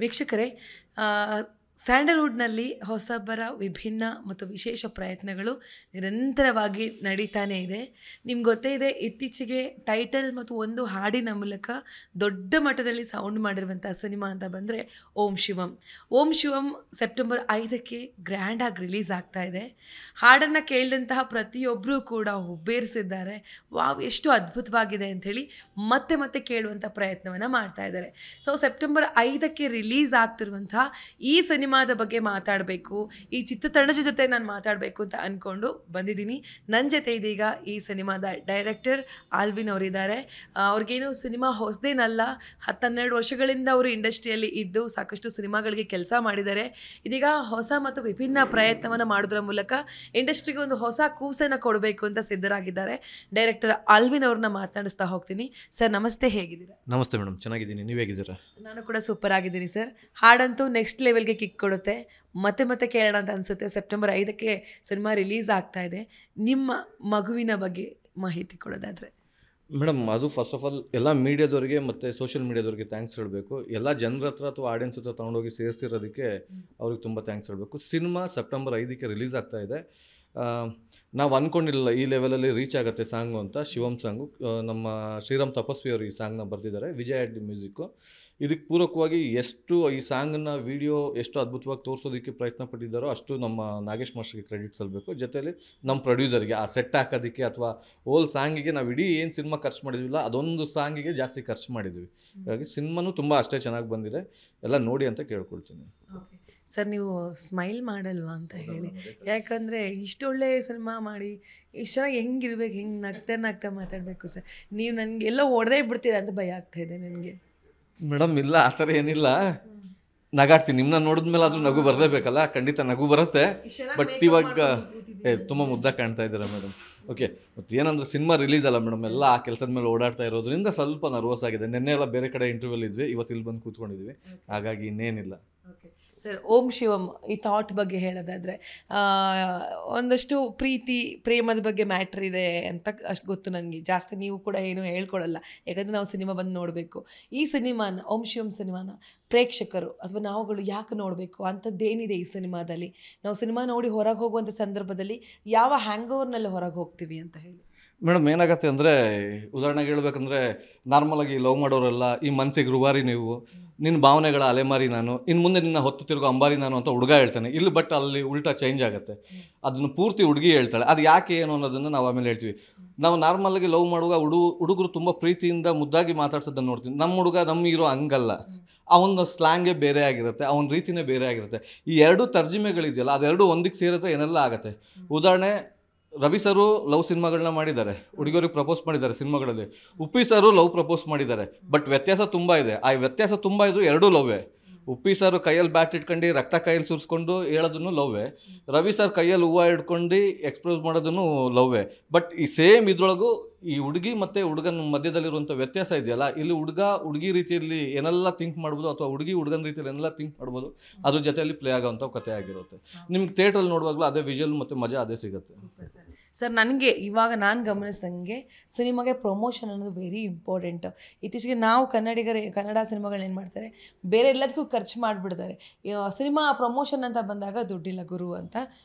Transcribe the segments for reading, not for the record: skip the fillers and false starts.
ವೀಕ್ಷಕರೇ, ಸ್ಯಾಂಡಲ್ವುಡ್ನಲ್ಲಿ ಹೊಸಬರ ವಿಭಿನ್ನ ಮತ್ತು ವಿಶೇಷ ಪ್ರಯತ್ನಗಳು ನಿರಂತರವಾಗಿ ನಡೀತಾನೇ ಇದೆ. ನಿಮ್ಗೆ ಗೊತ್ತೇ ಇದೆ, ಇತ್ತೀಚೆಗೆ ಟೈಟಲ್ ಮತ್ತು ಒಂದು ಹಾಡಿನ ಮೂಲಕ ದೊಡ್ಡ ಮಟ್ಟದಲ್ಲಿ ಸೌಂಡ್ ಮಾಡಿರುವಂಥ ಸಿನಿಮಾ ಅಂತ ಬಂದರೆ ಓಂ ಶಿವಂ. ಓಂ ಶಿವಂ ಸೆಪ್ಟೆಂಬರ್ 5ಕ್ಕೆ ಗ್ರ್ಯಾಂಡಾಗಿ ರಿಲೀಸ್ ಆಗ್ತಾ ಇದೆ. ಹಾಡನ್ನು ಕೇಳಿದಂತಹ ಪ್ರತಿಯೊಬ್ಬರೂ ಕೂಡ ಹುಬ್ಬೇರಿಸಿದ್ದಾರೆ. ವಾವ್, ಎಷ್ಟು ಅದ್ಭುತವಾಗಿದೆ ಅಂಥೇಳಿ ಮತ್ತೆ ಮತ್ತೆ ಕೇಳುವಂಥ ಪ್ರಯತ್ನವನ್ನು ಮಾಡ್ತಾ ಇದ್ದಾರೆ. ಸೊ ಸೆಪ್ಟೆಂಬರ್ 5ಕ್ಕೆ ರಿಲೀಸ್ ಆಗ್ತಿರುವಂತಹ ಈ ಸಿನಿಮಾದ ಬಗ್ಗೆ ಮಾತಾಡಬೇಕು, ಈ ಚಿತ್ರತಂಡದ ಜೊತೆ ನಾನು ಮಾತಾಡಬೇಕು ಅಂತ ಅಂದ್ಕೊಂಡು ಬಂದಿದ್ದೀನಿ. ನನ್ನ ಜೊತೆ ಇದೀಗ ಈ ಸಿನಿಮಾದ ಡೈರೆಕ್ಟರ್ ಆಲ್ವಿನ್ ಅವರಿದ್ದಾರೆ. ಅವ್ರಿಗೇನು ಸಿನಿಮಾ ಹೊಸದೇನಲ್ಲ, 10-12 ವರ್ಷಗಳಿಂದ ಅವರು ಇಂಡಸ್ಟ್ರಿಯಲ್ಲಿ ಇದ್ದು ಸಾಕಷ್ಟು ಸಿನಿಮಾಗಳಿಗೆ ಕೆಲಸ ಮಾಡಿದ್ದಾರೆ. ಇದೀಗ ಹೊಸ ಮತ್ತು ವಿಭಿನ್ನ ಪ್ರಯತ್ನವನ್ನು ಮಾಡೋದ್ರ ಮೂಲಕ ಇಂಡಸ್ಟ್ರಿಗೆ ಒಂದು ಹೊಸ ಕೂಸನ್ನು ಕೊಡಬೇಕು ಅಂತ ಸಿದ್ಧರಾಗಿದ್ದಾರೆ. ಡೈರೆಕ್ಟರ್ ಆಲ್ವಿನ್ ಅವ್ರನ್ನ ಮಾತನಾಡಿಸ್ತಾ ಹೋಗ್ತೀನಿ. ಸರ್ ನಮಸ್ತೆ, ಹೇಗಿದ್ದೀರಾ? ನಮಸ್ತೆ ಮೇಡಮ್, ಚೆನ್ನಾಗಿದ್ದೀನಿ. ನೀವು ಹೇಗಿದ್ದೀರಾ? ನಾನು ಕೂಡ ಸೂಪರ್ ಆಗಿದ್ದೀನಿ ಸರ್. ಹಾಡಂತೂ ನೆಕ್ಸ್ಟ್ ಲೆವೆಲ್ಗೆ ಕಿಕ್ ಕೊಡುತ್ತೆ. ಮತ್ತೆ ಕೇಳೋಣ ಅಂತ ಅನಿಸುತ್ತೆ. ಸೆಪ್ಟೆಂಬರ್ 5ಕ್ಕೆ ಸಿನಿಮಾ ರಿಲೀಸ್ ಆಗ್ತಾ ಇದೆ. ನಿಮ್ಮ ಮಗುವಿನ ಬಗ್ಗೆ ಮಾಹಿತಿ ಕೊಡೋದಾದರೆ? ಮೇಡಮ್, ಅದು ಫಸ್ಟ್ ಆಫ್ ಆಲ್ ಎಲ್ಲ ಮೀಡಿಯಾದವ್ರಿಗೆ ಮತ್ತು ಸೋಷಿಯಲ್ ಮೀಡಿಯಾದವ್ರಿಗೆ ಥ್ಯಾಂಕ್ಸ್ ಹೇಳಬೇಕು. ಎಲ್ಲ ಜನರ ಹತ್ರ ಅಥವಾ ಆಡಿಯನ್ಸ್ ಹತ್ರ ತೊಗೊಂಡೋಗಿ ಸೇರಿಸಿರೋದಕ್ಕೆ ಅವ್ರಿಗೆ ತುಂಬ ಥ್ಯಾಂಕ್ಸ್ ಹೇಳಬೇಕು. ಸಿನಿಮಾ ಸೆಪ್ಟೆಂಬರ್ 5ಕ್ಕೆ ರಿಲೀಸ್ ಆಗ್ತಾ ಇದೆ. ನಾವು ಅಂದ್ಕೊಂಡಿರಲಿಲ್ಲ ಈ ಲೆವೆಲಲ್ಲಿ ರೀಚ್ ಆಗುತ್ತೆ ಸಾಂಗು ಅಂತ. ಶಿವಂ ಸಾಂಗು ನಮ್ಮ ಶ್ರೀರಾಮ್ ತಪಸ್ವಿ ಅವರು ಈ ಸಾಂಗ್ನ ಬರೆದಿದ್ದಾರೆ, ವಿಜಯ್ ಅಡ್ಡಿ ಮ್ಯೂಸಿಕ್ಕು. ಇದಕ್ಕೆ ಪೂರಕವಾಗಿ ಎಷ್ಟು ಈ ಸಾಂಗನ್ನು ವಿಡಿಯೋ ಎಷ್ಟು ಅದ್ಭುತವಾಗಿ ತೋರಿಸೋದಕ್ಕೆ ಪ್ರಯತ್ನ ಪಟ್ಟಿದ್ದಾರೋ ಅಷ್ಟು ನಮ್ಮ ನಾಗೇಶ್ ಮಾಸ್ಟರ್ಗೆ ಕ್ರೆಡಿಟ್ ಸಲ್ಲಬೇಕು. ಜೊತೆಯಲ್ಲಿ ನಮ್ಮ ಪ್ರೊಡ್ಯೂಸರ್ಗೆ ಆ ಸೆಟ್ ಹಾಕೋದಕ್ಕೆ ಅಥವಾ ಓಲ್ ಸಾಂಗಿಗೆ ನಾವು ಇಡೀ ಏನು ಸಿನಿಮಾ ಖರ್ಚು ಮಾಡಿದ್ವಿಲ್ಲ ಅದೊಂದು ಸಾಂಗಿಗೆ ಜಾಸ್ತಿ ಖರ್ಚು ಮಾಡಿದ್ವಿ. ಹಾಗಾಗಿ ಸಿನಿಮಾನೂ ತುಂಬ ಅಷ್ಟೇ ಚೆನ್ನಾಗಿ ಬಂದಿದೆ. ಎಲ್ಲ ನೋಡಿ ಅಂತ ಕೇಳ್ಕೊಳ್ತೀನಿ. ಸರ್, ನೀವು ಸ್ಮೈಲ್ ಮಾಡಲ್ವಾ ಅಂತ ಹೇಳಿ, ಯಾಕಂದರೆ ಇಷ್ಟೊಳ್ಳೆ ಸಿನಿಮಾ ಮಾಡಿ ಇಷ್ಟು ಚೆನ್ನಾಗಿ ಹೆಂಗಿರ್ಬೇಕು, ಹೆಂಗೆ ನಗ್ತಾ ಮಾತಾಡಬೇಕು ಸರ್. ನೀವು ನನಗೆ ಎಲ್ಲೋ ಹೊಡೆದೇ ಬಿಡ್ತೀರಾ ಅಂತ ಭಯ ಆಗ್ತಾ ಇದೆ ನನಗೆ. ಮೇಡಮ್ ಇಲ್ಲ, ಆ ಥರ ಏನಿಲ್ಲ, ನಗಾಡ್ತೀನಿ. ನಿಮ್ಮನ್ನ ನೋಡಿದ್ಮೇಲೆ ಆದರೂ ನಗು ಬರಲೇಬೇಕಲ್ಲ, ಖಂಡಿತ ನಗು ಬರುತ್ತೆ. ಬಟ್ ಇವಾಗ ತುಂಬ ಮುದ್ದ ಕಾಣ್ತಾ ಇದ್ದೀರಾ ಮೇಡಮ್. ಓಕೆ, ಮತ್ತು ಏನಂದ್ರೆ ಸಿನಿಮಾ ರಿಲೀಸ್ ಅಲ್ಲ ಮೇಡಮ್, ಎಲ್ಲ ಆ ಕೆಲಸದ ಮೇಲೆ ಓಡಾಡ್ತಾ ಇರೋದ್ರಿಂದ ಸ್ವಲ್ಪ ನರ್ವಸ್ ಆಗಿದೆ. ನಿನ್ನೆ ಎಲ್ಲ ಬೇರೆ ಕಡೆ ಇಂಟರ್ವ್ಯೂಲ್ ಇದ್ವಿ, ಇವತ್ತು ಇಲ್ಲಿ ಬಂದು ಕೂತ್ಕೊಂಡಿದ್ವಿ. ಹಾಗಾಗಿ ಇನ್ನೇನಿಲ್ಲ. ಸರ್, ಓಂ ಶಿವಂ ಈ ಥಾಟ್ ಬಗ್ಗೆ ಹೇಳೋದಾದರೆ, ಒಂದಷ್ಟು ಪ್ರೀತಿ ಪ್ರೇಮದ ಬಗ್ಗೆ ಮ್ಯಾಟ್ರ್ ಇದೆ ಅಂತ ಅಷ್ಟು ಗೊತ್ತು ನನಗೆ. ಜಾಸ್ತಿ ನೀವು ಕೂಡ ಏನು ಹೇಳ್ಕೊಳ್ಳಲ್ಲ, ಯಾಕಂದರೆ ನಾವು ಸಿನಿಮಾ ಬಂದು ನೋಡಬೇಕು. ಈ ಸಿನಿಮಾನ, ಓಂ ಶಿವಂ ಸಿನಿಮಾನ ಪ್ರೇಕ್ಷಕರು ಅಥವಾ ನಾವುಗಳು ಯಾಕೆ ನೋಡಬೇಕು? ಅಂಥದ್ದೇನಿದೆ ಈ ಸಿನಿಮಾದಲ್ಲಿ? ನಾವು ಸಿನಿಮಾ ನೋಡಿ ಹೊರಗೆ ಹೋಗುವಂಥ ಸಂದರ್ಭದಲ್ಲಿ ಯಾವ ಹ್ಯಾಂಗ್ ಓವರ್ನಲ್ಲಿ ಹೊರಗೆ ಹೋಗ್ತೀವಿ ಅಂತ ಹೇಳಿ? ಮೇಡಮ್, ಏನಾಗುತ್ತೆ ಅಂದರೆ, ಉದಾಹರಣೆಗೆ ಹೇಳ್ಬೇಕಂದ್ರೆ, ನಾರ್ಮಲಾಗಿ ಲವ್ ಮಾಡೋರೆಲ್ಲ ಈ ಮನಸ್ಸಿಗೆ ರುವಾರಿ ನೀವು, ನಿನ್ನ ಭಾವನೆಗಳ ಅಲೆಮಾರಿ ನಾನು, ಇನ್ನು ಮುಂದೆ ನಿನ್ನ ಹೊತ್ತು ತಿರುಗೋ ಅಂಬಾರಿ ನಾನು ಅಂತ ಹುಡುಗ ಹೇಳ್ತಾನೆ. ಇಲ್ಲಿ ಬಟ್ ಅಲ್ಲಿ ಉಲ್ಟಾ ಚೇಂಜ್ ಆಗುತ್ತೆ. ಅದನ್ನು ಪೂರ್ತಿ ಹುಡುಗಿ ಹೇಳ್ತಾಳೆ. ಅದು ಯಾಕೆ ಏನು ಅನ್ನೋದನ್ನು ನಾವು ಆಮೇಲೆ ಹೇಳ್ತೀವಿ. ನಾವು ನಾರ್ಮಲಾಗಿ ಲವ್ ಮಾಡುವಾಗ ಹುಡುಗರು ತುಂಬ ಪ್ರೀತಿಯಿಂದ ಮುದ್ದಾಗಿ ಮಾತಾಡ್ಸೋದನ್ನು ನೋಡ್ತೀವಿ. ನಮ್ಮ ಹುಡುಗ ನಮ್ಮ ಹೀರೋ ಹಂಗಲ್ಲ, ಅವನ ಸ್ಲ್ಯಾಂಗೇ ಬೇರೆ ಆಗಿರುತ್ತೆ, ಅವನ ರೀತಿಯೇ ಬೇರೆ ಆಗಿರುತ್ತೆ. ಈ ಎರಡು ತರ್ಜಿಮೆಗಳಿದೆಯಲ್ಲ, ಅದೆರಡು ಒಂದಕ್ಕೆ ಸೇರಿದ್ರೆ ಏನೆಲ್ಲ ಆಗುತ್ತೆ. ಉದಾಹರಣೆ, ರವಿ ಸರು ಲವ್ ಸಿನಿಮಾಗಳನ್ನ ಮಾಡಿದ್ದಾರೆ, ಹುಡುಗಿಯವ್ರಿಗೆ ಪ್ರಪೋಸ್ ಮಾಡಿದ್ದಾರೆ ಸಿನಿಮಾಗಳಲ್ಲಿ. ಉಪ್ಪಿ ಸರು ಲವ್ ಪ್ರಪೋಸ್ ಮಾಡಿದ್ದಾರೆ. ಬಟ್ ವ್ಯತ್ಯಾಸ ತುಂಬ ಇದೆ. ಆ ವ್ಯತ್ಯಾಸ ತುಂಬ ಇದ್ರು ಎರಡೂ ಲವ್ವೇ. ಉಪ್ಪಿ ಸರ್ ಕೈಯಲ್ಲಿ ಬ್ಯಾಟ್ ಇಟ್ಕೊಂಡು ರಕ್ತ ಕೈಯಲ್ಲಿ ಸುರಿಸ್ಕೊಂಡು ಹೇಳೋದನ್ನು ಲವ್ವೇ. ರವಿ ಸರ್ ಕೈಯಲ್ಲಿ ಹೂವು ಹಿಡ್ಕೊಂಡು ಎಕ್ಸ್ಪ್ರೆಸ್ ಮಾಡೋದನ್ನು ಲವ್ವೇ. ಬಟ್ ಈ ಸೇಮ್ ಇದ್ರೊಳಗೂ ಈ ಹುಡುಗಿ ಮತ್ತು ಹುಡುಗನ ಮಧ್ಯದಲ್ಲಿರುವಂಥ ವ್ಯತ್ಯಾಸ ಇದೆಯಲ್ಲ, ಇಲ್ಲಿ ಹುಡುಗಿ ರೀತಿಯಲ್ಲಿ ಏನೆಲ್ಲ ಥಿಂಕ್ ಮಾಡ್ಬೋದು ಅಥವಾ ಹುಡುಗನ ರೀತಿಯಲ್ಲಿ ಏನೆಲ್ಲ ಥಿಂಕ್ ಮಾಡ್ಬೋದು, ಅದ್ರ ಜೊತೆಯಲ್ಲಿ ಪ್ಲೇ ಆಗೋವಂಥ ಕಥೆ ಆಗಿರುತ್ತೆ. ನಿಮ್ಗೆ ಥಿಯೇಟ್ರಲ್ಲಿ ನೋಡುವಾಗಲೂ ಅದೇ ವಿಜುವಲ್ ಮತ್ತು ಮಜಾ ಅದೇ ಸಿಗುತ್ತೆ. ಸರ್, ನನಗೆ ಇವಾಗ ನಾನು ಗಮನಿಸಿದಂಗೆ ಸಿನಿಮಾಗೆ ಪ್ರಮೋಷನ್ ಅನ್ನೋದು ವೆರಿ ಇಂಪಾರ್ಟೆಂಟ್. ಇತ್ತೀಚೆಗೆ ನಾವು ಕನ್ನಡ ಸಿನಿಮಾಗಳನ್ನ ಏನು ಮಾಡ್ತಾರೆ, ಬೇರೆ ಎಲ್ಲದಕ್ಕೂ ಖರ್ಚು ಮಾಡಿಬಿಡ್ತಾರೆ. ಸಿನಿಮಾ ಪ್ರಮೋಷನ್ ಅಂತ ಬಂದಾಗ ದುಡ್ಡಿಲ್ಲ ಗುರು ಅಂತ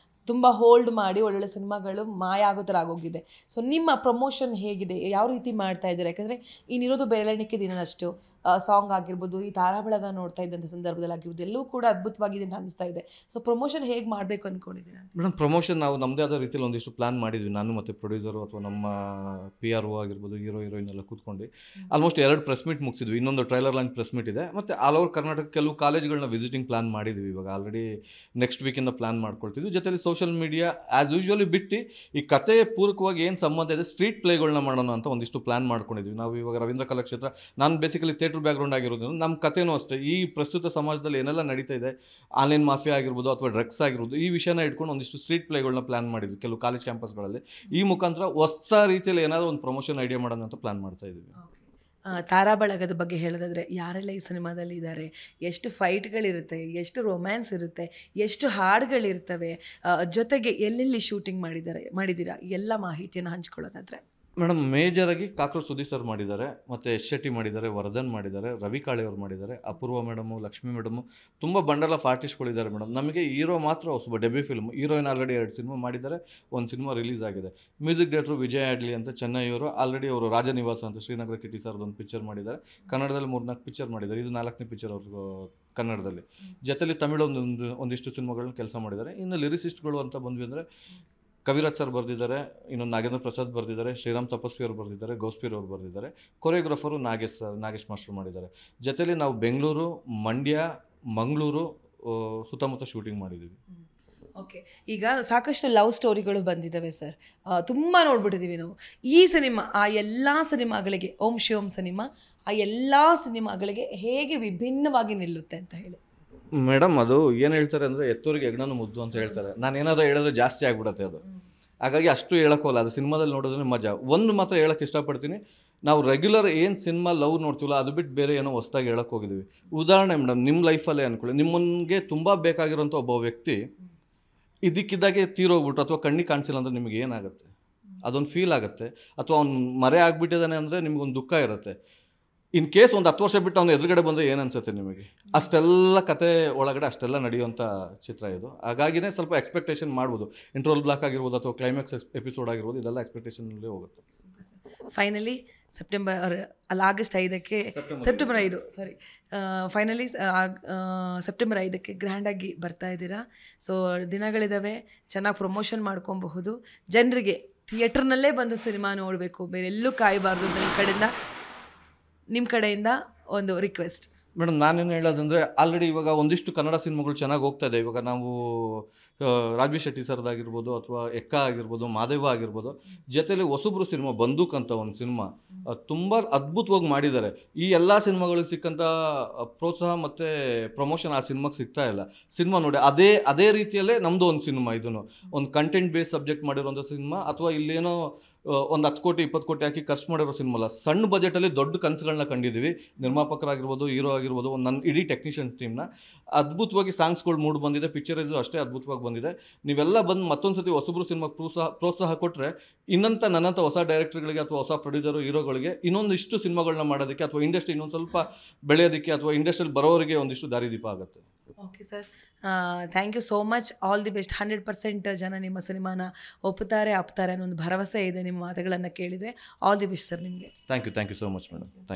ತುಂಬ ಹೋಲ್ಡ್ ಮಾಡಿ ಒಳ್ಳೊಳ್ಳೆ ಸಿನಿಮಾಗಳು ಮಾಯ ಆಗೋ ಥರ ಆಗೋಗಿದೆ. ಸೊ ನಿಮ್ಮ ಪ್ರಮೋಷನ್ ಹೇಗಿದೆ, ಯಾವ ರೀತಿ ಮಾಡ್ತಾ ಇದ್ದೀರಾ? ಯಾಕಂದರೆ ಇನ್ನಿರೋದು ಬೆರಳೆಣಿಕೆ ದಿನದಷ್ಟು ಸಾಂಗ್ ಆಗಿರ್ಬೋದು, ಈ ತಾರಾಬಳಗ ನೋಡ್ತಾ ಇದ್ದಂಥ ಸಂದರ್ಭದಲ್ಲಿ ಆಗಿರ್ಬೋದು, ಎಲ್ಲವೂ ಕೂಡ ಅದ್ಭುತವಾಗಿದೆ ಅಂತ ಅನಿಸ್ತಾ ಇದೆ. ಸೊ ಪ್ರಮೋಷನ್ ಹೇಗೆ ಮಾಡಬೇಕು ಅಂದ್ಕೊಂಡಿದ್ದೀರಾ? ಮೇಡಮ್, ಪ್ರಮೋಷನ್ ನಾವು ನಮ್ಮದೇ ಆದ ರೀತಿಯಲ್ಲಿ ಒಂದಿಷ್ಟು ಪ್ಲ್ಯಾನ್ ಮಾಡಿದ್ವಿ, ನಾನು ಮತ್ತು ಪ್ರೊಡ್ಯೂಸರು ಅಥವಾ ನಮ್ಮ PR ಆಗಿರ್ಬೋದು, ಹೀರೋಯಿನ್ ಎಲ್ಲ ಕೂತ್ಕೊಂಡು ಆಲ್ಮೋಸ್ಟ್ 2 ಪ್ರೆಸ್ ಮೀಟ್ ಮುಗಿಸಿದ್ವಿ. ಇನ್ನೊಂದು ಟ್ರೈಲರ್ ಲಾಂಚ್ ಪ್ರೆಸ್ ಮೀಟ್ ಇದೆ. ಮತ್ತು ಆಲ್ ಓವರ್ ಕರ್ನಾಟಕ ಕೆಲವು ಕಾಲೇಜ್ಗಳನ್ನ ವಿಸಿಟಿಂಗ್ ಪ್ಲಾನ್ ಮಾಡಿದ್ವಿ. ಇವಾಗ ಆಲ್ರೆಡಿ ನೆಕ್ಸ್ಟ್ ವೀಕಿಂದ ಪ್ಲಾನ್ ಮಾಡ್ಕೊಳ್ತಿದ್ವಿ. ಜೊತೆಲಿ ಸೋಷಿಯಲ್ ಮೀಡಿಯಾ ಆ್ಯಸ್ ಯೂಶ್ವಲಿ ಬಿಟ್ಟು ಈ ಕಥೆಯ ಪೂರಕವಾಗಿ ಏನು ಸಂಬಂಧ ಇದೆ ಸ್ಟ್ರೀಟ್ ಪ್ಲೇಗಳನ್ನ ಮಾಡೋಣ ಅಂತ ಒಂದಿಷ್ಟು ಪ್ಲಾನ್ ಮಾಡ್ಕೊಂಡಿದ್ವಿ. ನಾವು ಇವಾಗ ರವೀಂದ್ರ ಕಲಾಕ್ಷೇತ್ರ, ನಾನು ಬೇಸಿಕಲಿ ಥಿಯೇಟರ್ ಬ್ಯಾಕ್ಗ್ರೌಂಡ್ ಆಗಿರೋದ್ರಿಂದ ನಮ್ಮ ಕಥೆನೂ ಅಷ್ಟೇ ಈ ಪ್ರಸ್ತುತ ಸಮಾಜದಲ್ಲಿ ಏನೆಲ್ಲ ನಡೀತಾ ಇದೆ, ಆನ್ಲೈನ್ ಮಾಫಿಯಾ ಆಗಿರ್ಬೋದು ಅಥವಾ ಡ್ರಗ್ಸ್ ಆಗಿರ್ಬೋದು, ಈ ವಿಷಯನ ಇಟ್ಕೊಂಡು ಒಂದಿಷ್ಟು ಸ್ಟ್ರೀಟ್ ಪ್ಲೇಗಳನ್ನ ಪ್ಲಾನ್ ಮಾಡಿದ್ವಿ ಕೆಲವು ಕಾಲೇಜ್ ಕ್ಯಾಂಪಸ್ಗಳಲ್ಲಿ. ಈ ಮುಖಾಂತರ ಹೊಸ ರೀತಿಯಲ್ಲಿ ಏನಾದರೂ ಒಂದು ಪ್ರಮೋಷನ್ ಐಡಿಯಾ ಮಾಡೋಣ ಅಂತ ಪ್ಲಾನ್ ಮಾಡ್ತಾ ಇದ್ದೀವಿ. ತಾರಾಬಳಗದ ಬಗ್ಗೆ ಹೇಳೋದಾದರೆ, ಯಾರೆಲ್ಲ ಈ ಸಿನಿಮಾದಲ್ಲಿ ಇದ್ದಾರೆ, ಎಷ್ಟು ಫೈಟ್ಗಳಿರುತ್ತೆ, ಎಷ್ಟು ರೊಮ್ಯಾನ್ಸ್ ಇರುತ್ತೆ, ಎಷ್ಟು ಹಾಡುಗಳಿರ್ತವೆ, ಜೊತೆಗೆ ಎಲ್ಲೆಲ್ಲಿ ಶೂಟಿಂಗ್ ಮಾಡಿದ್ದೀರಾ, ಎಲ್ಲ ಮಾಹಿತಿಯನ್ನು ಹಂಚ್ಕೊಳ್ಳೋದಾದರೆ? ಮೇಡಮ್ ಮೇಜರಾಗಿ ಕಾಕ್ರೋಚ್ ಸುದೀಪ್ ಸರ್ ಮಾಡಿದ್ದಾರೆ, ಮತ್ತು ಎಸ್ ಶೆಟ್ಟಿ ಮಾಡಿದ್ದಾರೆ, ವರ್ಧನ್ ಮಾಡಿದ್ದಾರೆ, ರವಿ ಕಾಳೆ ಅವರು ಮಾಡಿದ್ದಾರೆ, ಅಪೂರ್ವ ಮೇಡಮು, ಲಕ್ಷ್ಮಿ ಮೇಡಮು, ತುಂಬ ಬಂಡಲ್ ಆಫ್ ಆರ್ಟಿಸ್ಟ್ಗಳಿದ್ದಾರೆ ಮೇಡಮ್. ನಮಗೆ ಹೀರೋ ಮಾತ್ರ ಹೊಸಬ debut film. Heroine already 2 cinema ಮಾಡಿದ್ದಾರೆ, ಒಂದು ಸಿನಿಮಾ ರಿಲೀಸ್ ಆಗಿದೆ. ಮ್ಯೂಸಿಕ್ ಡೈರೆಕ್ಟ್ರು ವಿಜಯ್ ಆಡ್ಲಿ ಅಂತ ಚೆನ್ನೈಯವರು. ಆಲ್ರೆಡಿ ಅವರು ರಾಜನಿವಾಸ ಅಂತ ಶ್ರೀನಗರ ಕಿಟ್ಟಿ ಸರ್ದು ಒಂದು ಪಿಕ್ಚರ್ ಮಾಡಿದ್ದಾರೆ. ಕನ್ನಡದಲ್ಲಿ 3-4 ಪಿಕ್ಚರ್ ಮಾಡಿದ್ದಾರೆ. ಇದು 4ನೇ ಪಿಕ್ಚರ್ ಅವ್ರಿಗೆ ಕನ್ನಡದಲ್ಲಿ. ಜೊತೆಲಿ ತಮಿಳು ಒಂದಿಷ್ಟು ಸಿನಿಮಾಗಳನ್ನ ಕೆಲಸ ಮಾಡಿದ್ದಾರೆ. ಇನ್ನು ಲಿರಿಸಿಸ್ಟ್ಗಳು ಅಂತ ಬಂದ್ವಿ ಅಂದರೆ ಕವಿರಾಜ್ ಸರ್ ಬರೆದಿದ್ದಾರೆ, ಇನ್ನೊಂದು ನಾಗೇಂದ್ರ ಪ್ರಸಾದ್ ಬರೆದಿದ್ದಾರೆ, ಶ್ರೀರಾಮ್ ತಪಸ್ವಿ ಅವರು ಬರೆದಿದ್ದಾರೆ, ಗೌಸ್ಪೀರ್ ಅವರು ಬರೆದಿದ್ದಾರೆ. ಕೊರಿಯೋಗ್ರಾಫರು ನಾಗೇಶ್ ಮಾಸ್ಟರ್ ಮಾಡಿದ್ದಾರೆ. ಜೊತೆಲಿ ನಾವು ಬೆಂಗಳೂರು, ಮಂಡ್ಯ, ಮಂಗಳೂರು ಸುತ್ತಮುತ್ತ ಶೂಟಿಂಗ್ ಮಾಡಿದ್ದೀವಿ. ಓಕೆ, ಈಗ ಸಾಕಷ್ಟು ಲವ್ ಸ್ಟೋರಿಗಳು ಬಂದಿದ್ದಾವೆ ಸರ್, ತುಂಬ ನೋಡ್ಬಿಟ್ಟಿದ್ದೀವಿ ನಾವು. ಈ ಸಿನಿಮಾ ಆ ಎಲ್ಲ ಸಿನಿಮಾಗಳಿಗೆ, ಓಂ ಶಿವಂ ಸಿನಿಮಾ ಆ ಎಲ್ಲ ಸಿನಿಮಾಗಳಿಗೆ ಹೇಗೆ ವಿಭಿನ್ನವಾಗಿ ನಿಲ್ಲುತ್ತೆ ಅಂತ ಹೇಳಿ? ಮೇಡಮ್, ಅದು ಏನು ಹೇಳ್ತಾರೆ ಅಂದರೆ ಎತ್ತೋರಿಗೆ ಹೆಗ್ಣನು ಮುದ್ದು ಅಂತ ಹೇಳ್ತಾರೆ. ನಾನು ಏನಾದರೂ ಹೇಳಿದ್ರೆ ಜಾಸ್ತಿ ಆಗಿಬಿಡುತ್ತೆ ಅದು. ಹಾಗಾಗಿ ಅಷ್ಟು ಹೇಳೋಕ್ಕೋಲ್ಲ. ಅದು ಸಿನಿಮಾದಲ್ಲಿ ನೋಡೋದ್ರೆ ಮಜಾ. ಒಂದು ಮಾತ್ರ ಹೇಳೋಕ್ಕೆ ಇಷ್ಟಪಡ್ತೀನಿ, ನಾವು ರೆಗ್ಯುಲರ್ ಏನು ಸಿನಿಮಾ ಲವ್ ನೋಡ್ತೀವಲ್ಲ ಅದು ಬಿಟ್ಟು ಬೇರೆ ಏನೋ ಹೊಸ್ದಾಗಿ ಹೇಳೋಕ್ಕೆ ಹೋಗಿದ್ದೀವಿ. ಉದಾಹರಣೆ ಮೇಡಮ್, ನಿಮ್ಮ ಲೈಫಲ್ಲೇ ಅಂದ್ಕೊಳ್ಳಿ, ನಿಮ್ಮನಿಗೆ ತುಂಬ ಬೇಕಾಗಿರೋಂಥ ಒಬ್ಬ ವ್ಯಕ್ತಿ ಇದಕ್ಕಿದ್ದಾಗೆ ತೀರೋಗ್ಬಿಟ್ರು ಅಥವಾ ಕಣ್ಣಿಗೆ ಕಾಣಿಸಿಲ್ಲ ಅಂದರೆ ನಿಮಗೆ ಏನಾಗುತ್ತೆ? ಅದೊಂದು ಫೀಲ್ ಆಗುತ್ತೆ. ಅಥವಾ ಅವ್ನು ಮರೆ ಆಗಿಬಿಟ್ಟಿದ್ದಾನೆ ಅಂದರೆ ನಿಮಗೊಂದು ದುಃಖ ಇರುತ್ತೆ. ಇನ್ ಕೇಸ್ ಒಂದು 10 ವರ್ಷ ಬಿಟ್ಟು ಅವ್ನು ಎದುರುಗಡೆ ಬಂದರೆ ಏನು ಅನ್ಸುತ್ತೆ ನಿಮಗೆ? ಅಷ್ಟೆಲ್ಲ ಕತೆ ಒಳಗಡೆ ಅಷ್ಟೆಲ್ಲ ನಡೆಯುವಂಥ ಚಿತ್ರ ಇದು. ಹಾಗಾಗಿನೇ ಸ್ವಲ್ಪ ಎಕ್ಸ್ಪೆಕ್ಟೇಷನ್ ಮಾಡ್ಬೋದು. ಇಂಟ್ರೋಲ್ ಬ್ಲಾಕ್ ಆಗಿರ್ಬೋದು ಅಥವಾ ಕ್ಲೈಮ್ಯಾಕ್ಸ್ ಎಪಿಸೋಡ್ ಆಗಿರ್ಬೋದು, ಇದೆಲ್ಲ ಎಕ್ಸ್ಪೆಕ್ಟೇಷನಲ್ಲೇ ಹೋಗುತ್ತೆ. ಫೈನಲಿ ಆಗಸ್ಟ್ 5ಕ್ಕೆ, ಸೆಪ್ಟೆಂಬರ್ 5 ಸಾರಿ, ಫೈನಲಿ ಸೆಪ್ಟೆಂಬರ್ 5ಕ್ಕೆ ಗ್ರ್ಯಾಂಡಾಗಿ ಬರ್ತಾ ಇದ್ದೀರಾ. ಸೊ ದಿನಗಳಿದ್ದಾವೆ, ಚೆನ್ನಾಗಿ ಪ್ರಮೋಷನ್ ಮಾಡ್ಕೊಬಹುದು. ಜನರಿಗೆ ಥಿಯೇಟ್ರ್ನಲ್ಲೇ ಬಂದು ಸಿನಿಮಾ ನೋಡಬೇಕು, ಬೇರೆ ಎಲ್ಲೂ ಕಾಯಬಾರ್ದು. ನಿಮ್ಮ ಕಡೆಯಿಂದ ಒಂದು ರಿಕ್ವೆಸ್ಟ್. ಮೇಡಮ್, ನಾನೇನು ಹೇಳೋದಂದರೆ, ಆಲ್ರೆಡಿ ಇವಾಗ ಒಂದಿಷ್ಟು ಕನ್ನಡ ಸಿನಿಮಾಗಳು ಚೆನ್ನಾಗಿ ಹೋಗ್ತಾ ಇದೆ. ಇವಾಗ ನಾವು ರಾಜ್ವಿ ಶೆಟ್ಟಿ ಸರ್ದಾಗಿರ್ಬೋದು ಅಥವಾ ಎಕ್ಕ ಆಗಿರ್ಬೋದು, ಮಾದೇವ ಆಗಿರ್ಬೋದು, ಜೊತೆಲಿ ಹೊಸಬ್ರು ಸಿನಿಮಾ ಬಂದೂಕ್ ಅಂತ ಒಂದು ಸಿನಿಮಾ ತುಂಬ ಅದ್ಭುತವಾಗಿ ಮಾಡಿದ್ದಾರೆ. ಈ ಎಲ್ಲ ಸಿನಿಮಾಗಳಿಗೆ ಸಿಕ್ಕಂಥ ಪ್ರೋತ್ಸಾಹ ಮತ್ತು ಪ್ರಮೋಷನ್ ಆ ಸಿನಿಮಾಗೆ ಸಿಗ್ತಾ ಇಲ್ಲ. ಸಿನಿಮಾ ನೋಡಿ ಅದೇ ರೀತಿಯಲ್ಲೇ ನಮ್ಮದು ಒಂದು ಸಿನಿಮಾ, ಇದನ್ನು ಒಂದು ಕಂಟೆಂಟ್ ಬೇಸ್ ಸಬ್ಜೆಕ್ಟ್ ಮಾಡಿರೋಂಥ ಸಿನಿಮಾ. ಅಥವಾ ಇಲ್ಲೇನೋ ಒಂದು 10 ಕೋಟಿ 20 ಕೋಟಿ ಹಾಕಿ ಖರ್ಚು ಮಾಡಿರೋ ಸಿನಿಮಾ ಅಲ್ಲ. ಸಣ್ಣ ಬಜೆಟಲ್ಲಿ ದೊಡ್ಡ ಕನಸುಗಳನ್ನ ಕಂಡಿದ್ದೀವಿ. ನಿರ್ಮಾಪಕರಾಗಿರ್ಬೋದು, ಹೀರೋ ಆಗಿರ್ಬೋದು, ಒಂದು ನನ್ನ ಇಡೀ ಟೆಕ್ನಿಷಿಯನ್ಸ್ ಟೀಮ್ನ ಅದ್ಭುತವಾಗಿ ಸಾಂಗ್ಸ್ಗಳು ಮೂಡ್ ಬಂದಿದೆ. ಪಿಕ್ಚರೈಸು ಅಷ್ಟೇ ಅದ್ಭುತವಾಗಿ ಬಂದಿದೆ. ನೀವೆಲ್ಲ ಬಂದು ಮತ್ತೊಂದು ಸತಿ ಹೊಸಬ್ರು ಸಿನಿಮಾಗೆ ಪ್ರೋತ್ಸಾಹ ಕೊಟ್ಟರೆ ನನ್ನಂಥ ಹೊಸ ಡೈರೆಕ್ಟರ್ಗಳಿಗೆ ಅಥವಾ ಹೊಸ ಪ್ರೊಡ್ಯೂಸರು, ಹೀರೋಗಳಿಗೆ ಇನ್ನೊಂದಿಷ್ಟು ಸಿನಿಮಾಗಳನ್ನ ಮಾಡೋದಕ್ಕೆ ಅಥವಾ ಇಂಡಸ್ಟ್ರಿ ಇನ್ನೊಂದು ಸ್ವಲ್ಪ ಬೆಳೆಯೋದಕ್ಕೆ ಅಥವಾ ಇಂಡಸ್ಟ್ರಿಯಲ್ಲಿ ಬರೋರಿಗೆ ಒಂದಿಷ್ಟು ದಾರಿದೀಪ ಆಗುತ್ತೆ. Okay sir, thank you so much. All the best. 100% ಜನ ನಿಮ್ಮ ಸಿನಿಮಾನ ಒಪ್ಪುತ್ತಾರೆ ಅನ್ನೋ ಒಂದು ಭರವಸೆ ಇದೆ ನಿಮ್ಮ ಮಾತುಗಳನ್ನು ಕೇಳಿದರೆ. ಆಲ್ ದಿ ಬೆಸ್ಟ್ ಸರ್ ನಿಮಗೆ. Thank you so much madam. Thank you.